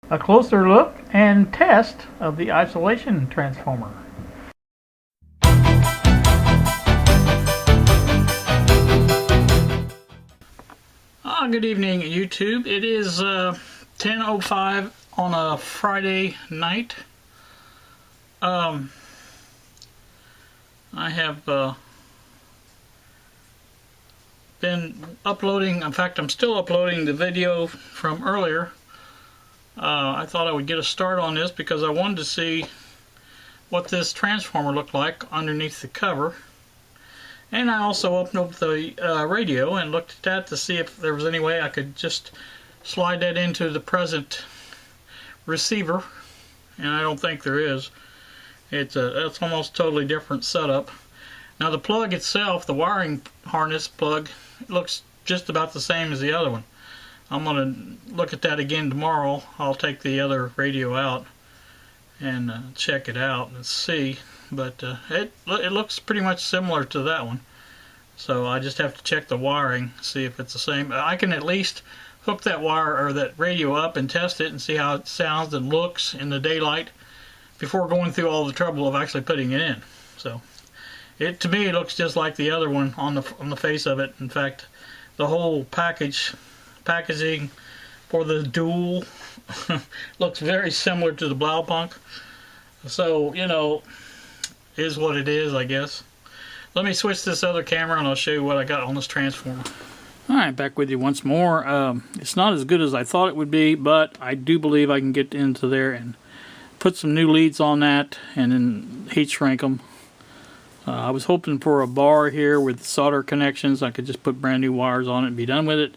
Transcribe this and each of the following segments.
A closer look and test of the isolation transformer. Good evening, YouTube. It is 10:05 on a Friday night. I have been uploading, in fact I'm still uploading the video from earlier. I thought I would get a start on this because I wanted to see what this transformer looked like underneath the cover. And I also opened up the radio and looked at that to see if there was any way I could just slide that into the present receiver, and I don't think there is. It's almost totally different setup. Now the plug itself, the wiring harness plug, looks just about the same as the other one. I'm going to look at that again tomorrow. I'll take the other radio out and check it out and see. But it looks pretty much similar to that one. So I just have to check the wiring, see if it's the same. I can at least hook that wire or that radio up and test it and see how it sounds and looks in the daylight before going through all the trouble of actually putting it in. So to me it looks just like the other one on the face of it. In fact, the whole packaging for the dual looks very similar to the Blaupunkt. So, you know, is what it is, I guess. Let me switch this other camera and I'll show you what I got on this transformer. Alright, back with you once more. It's not as good as I thought it would be, but I do believe I can get into there and put some new leads on that and then heat shrink them. I was hoping for a bar here with solder connections. I could just put brand new wires on it and be done with it.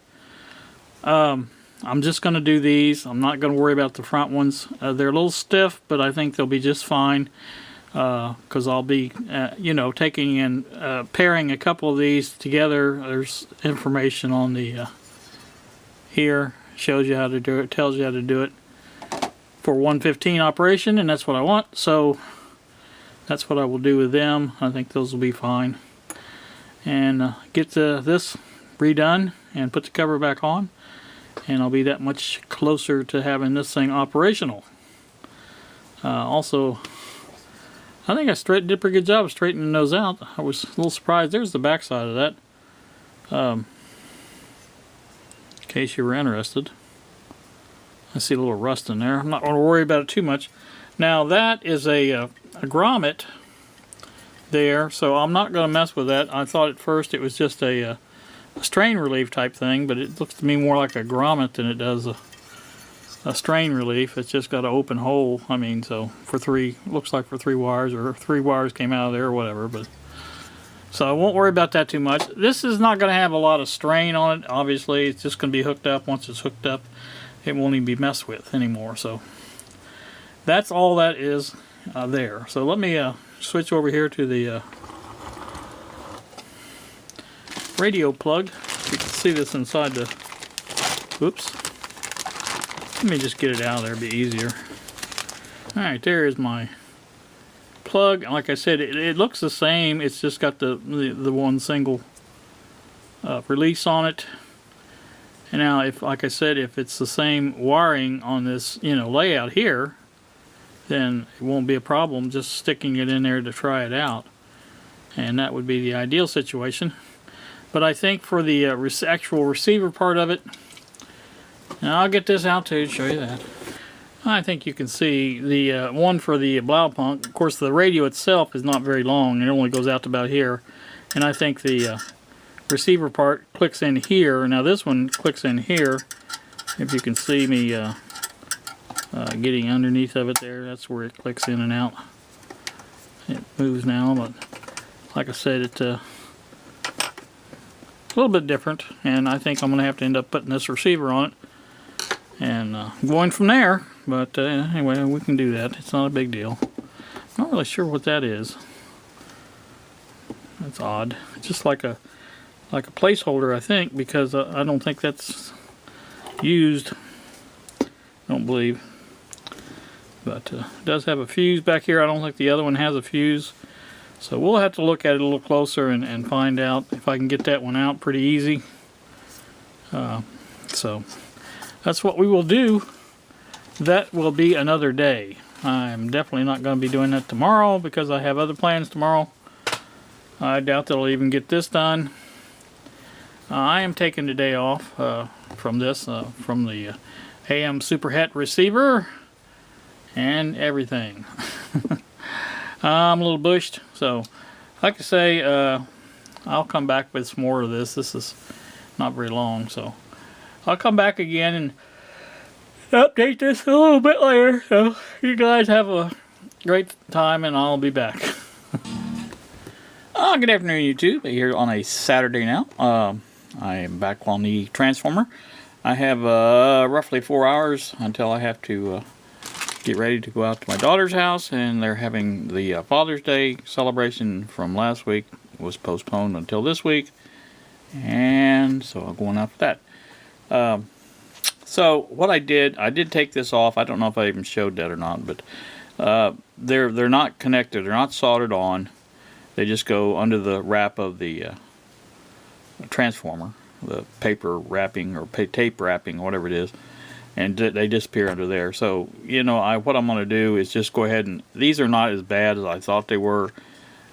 I'm just going to do these. I'm not going to worry about the front ones. They're a little stiff, but I think they'll be just fine. Because I'll be, you know, taking and pairing a couple of these together. There's information on the here, shows you how to do it, tells you how to do it for 115 operation, and that's what I want. So that's what I will do with them. I think those will be fine. And get this redone and put the cover back on, and I'll be that much closer to having this thing operational. Also, I think I did a pretty good job of straightening those out. I was a little surprised. There's the back side of that. In case you were interested. I see a little rust in there. I'm not going to worry about it too much. Now that is a grommet there, so I'm not going to mess with that. I thought at first it was just a strain relief type thing, but it looks to me more like a grommet than it does a strain relief. It's just got an open hole. I mean, so for looks like for 3 wires, or 3 wires came out of there or whatever. But so I won't worry about that too much. This is not going to have a lot of strain on it. Obviously, it's just going to be hooked up. Once it's hooked up, it won't even be messed with anymore. So that's all that is there. So let me switch over here to the radio plug. You can see this inside the, whoops. Let me just get it out of there, it'll be easier. Alright, there is my plug. Like I said, it looks the same. It's just got the one single release on it. And now, if, like I said, if it's the same wiring on this, you know, layout here, then it won't be a problem just sticking it in there to try it out. And that would be the ideal situation. But I think for the actual receiver part of it, now I'll get this out too to show you that. I think you can see the one for the Blaupunkt. Of course, the radio itself is not very long. It only goes out to about here. And I think the receiver part clicks in here. Now this one clicks in here. If you can see me getting underneath of it there, that's where it clicks in and out. It moves now, but like I said, it's a little bit different. And I think I'm going to have to end up putting this receiver on it and going from there. But anyway, we can do that. It's not a big deal. I'm not really sure what that is. That's odd. It's just like a placeholder, I think, because I don't think that's used. I don't believe. But it does have a fuse back here. I don't think the other one has a fuse. So we'll have to look at it a little closer and find out if I can get that one out pretty easy. So that's what we will do. that will be another day. I'm definitely not going to be doing that tomorrow because I have other plans tomorrow. I doubt that I'll even get this done. I am taking the day off from this, from the AM Super Het receiver and everything. I'm a little bushed, so like I say, I'll come back with some more of this. This is not very long, so I'll come back again and update this a little bit later. So you guys have a great time, and I'll be back. Good afternoon, YouTube. Here on a Saturday now. I am back on the transformer. I have roughly 4 hours until I have to get ready to go out to my daughter's house, and they're having the Father's Day celebration from last week. It was postponed until this week, and so I'm going out for that. So what I did take this off. I don't know if I even showed that or not, but they're not connected. They're not soldered on. They just go under the wrap of the transformer, the paper wrapping or tape wrapping, whatever it is, and they disappear under there. So, you know, what I'm going to do is just go ahead and, these are not as bad as I thought they were.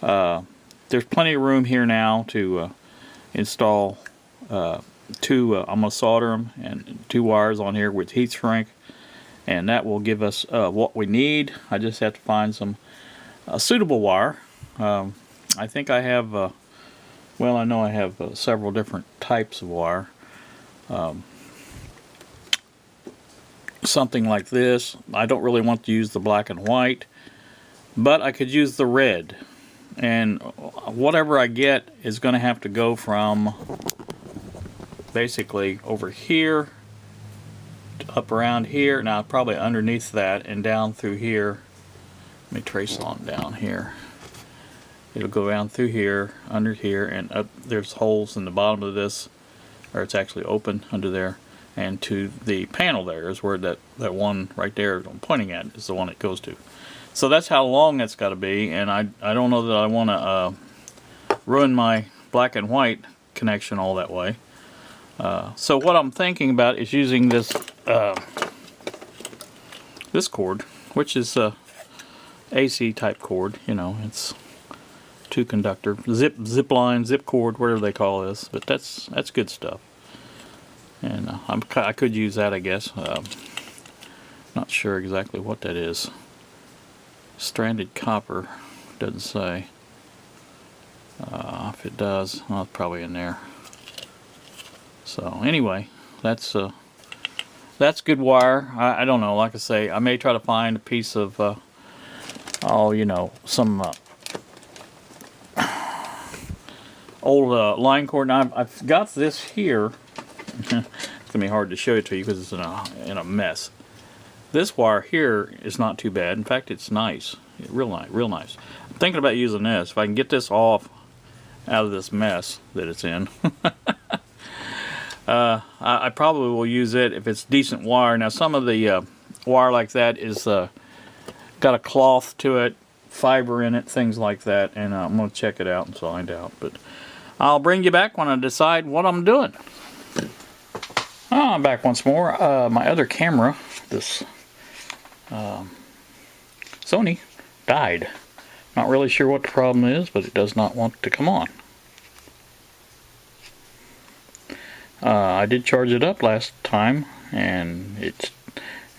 There's plenty of room here now to install two, I'm going to solder them, and 2 wires on here with heat shrink, and that will give us what we need. I just have to find some suitable wire. I think I have, well, I know I have several different types of wire. Something like this. I don't really want to use the black and white, but I could use the red. And whatever I get is going to have to go from basically over here up around here. Now probably underneath that and down through here. Let me trace on down here. It'll go down through here, under here, and up. There's holes in the bottom of this, or it's actually open under there, and to the panel there is where that one right there I'm pointing at is the one it goes to. So that's how long that's got to be, and I don't know that I want to ruin my black and white connection all that way. So what I'm thinking about is using this this cord, which is AC type cord. You know, it's 2-conductor zip line, zip cord, whatever they call this, but that's good stuff. And I could use that, I guess. Not sure exactly what that is. Stranded copper, doesn't say. If it does, well, it's probably in there. So anyway, that's good wire. I don't know. Like I say, I may try to find a piece of you know, some old line cord. Now I've got this here. It's gonna be hard to show it to you because it's in a mess. This wire here is not too bad. In fact, it's nice, real nice. I'm thinking about using this. If I can get this off out of this mess that it's in, I probably will use it if it's decent wire. Now, some of the wire like that is got a cloth to it, fiber in it, things like that, and I'm going to check it out and find out. But I'll bring you back when I decide what I'm doing. I'm back once more. My other camera, this Sony, died. Not really sure what the problem is, but it does not want to come on. I did charge it up last time, and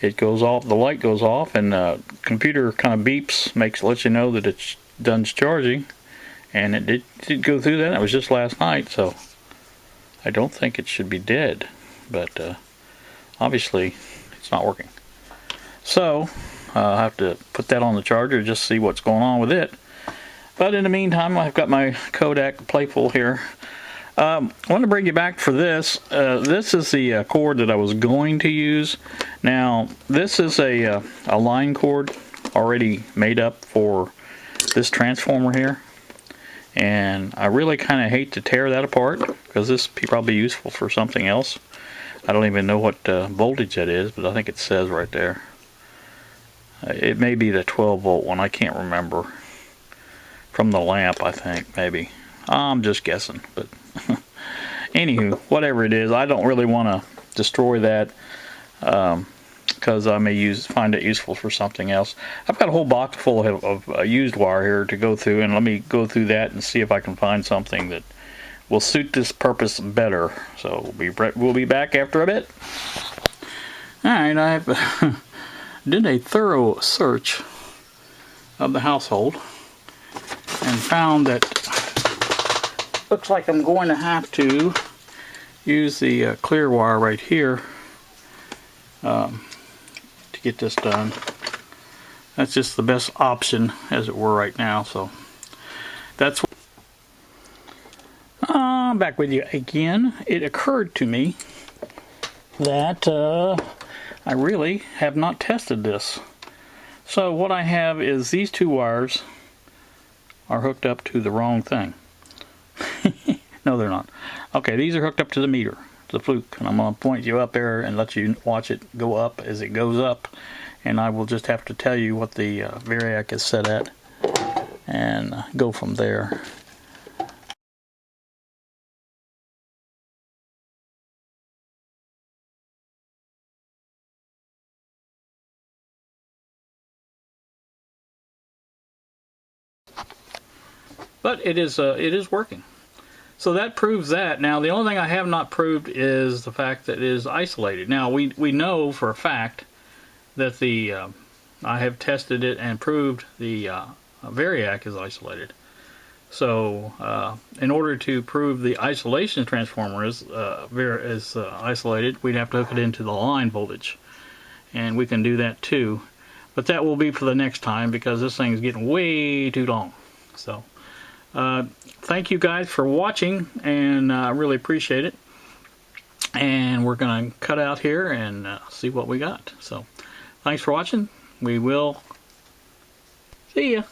it goes off. The light goes off, and the computer kind of beeps, lets you know that it's done charging. And it did go through that. It was just last night, so I don't think it should be dead. But obviously, it's not working. So I'll have to put that on the charger, just see what's going on with it. But in the meantime, I've got my Kodak Playful here. I want to bring you back for this. This is the cord that I was going to use. Now, this is a line cord already made up for this transformer here. And I really kind of hate to tear that apart because this would probably be useful for something else. I don't even know what voltage that is, but I think it says right there. It may be the 12 volt one, I can't remember. From the lamp, I think, maybe. I'm just guessing, but anywho, whatever it is, I don't really want to destroy that. because I may find it useful for something else. I've got a whole box full of used wire here to go through, and let me go through that and see if I can find something that will suit this purpose better. So we'll be back after a bit. Alright, I've did a thorough search of the household and found that looks like I'm going to have to use the clear wire right here to get this done. That's just the best option, as it were, right now. So that's I'm back with you again. It occurred to me that I really have not tested this. So what I have is these two wires are hooked up to the wrong thing. No, they're not. Okay, these are hooked up to the meter, the fluke, and I'm going to point you up there and let you watch it go up as it goes up, and I will just have to tell you what the variac is set at and go from there. But it is working. So that proves that. Now the only thing I have not proved is the fact that it is isolated. Now we know for a fact that the I have tested it and proved the variac is isolated. So in order to prove the isolation transformer is isolated, we'd have to hook it into the line voltage, and we can do that too. But that will be for the next time, because this thing is getting way too long. So thank you guys for watching, and I really appreciate it. And we're going to cut out here and see what we got. So thanks for watching. We will see ya.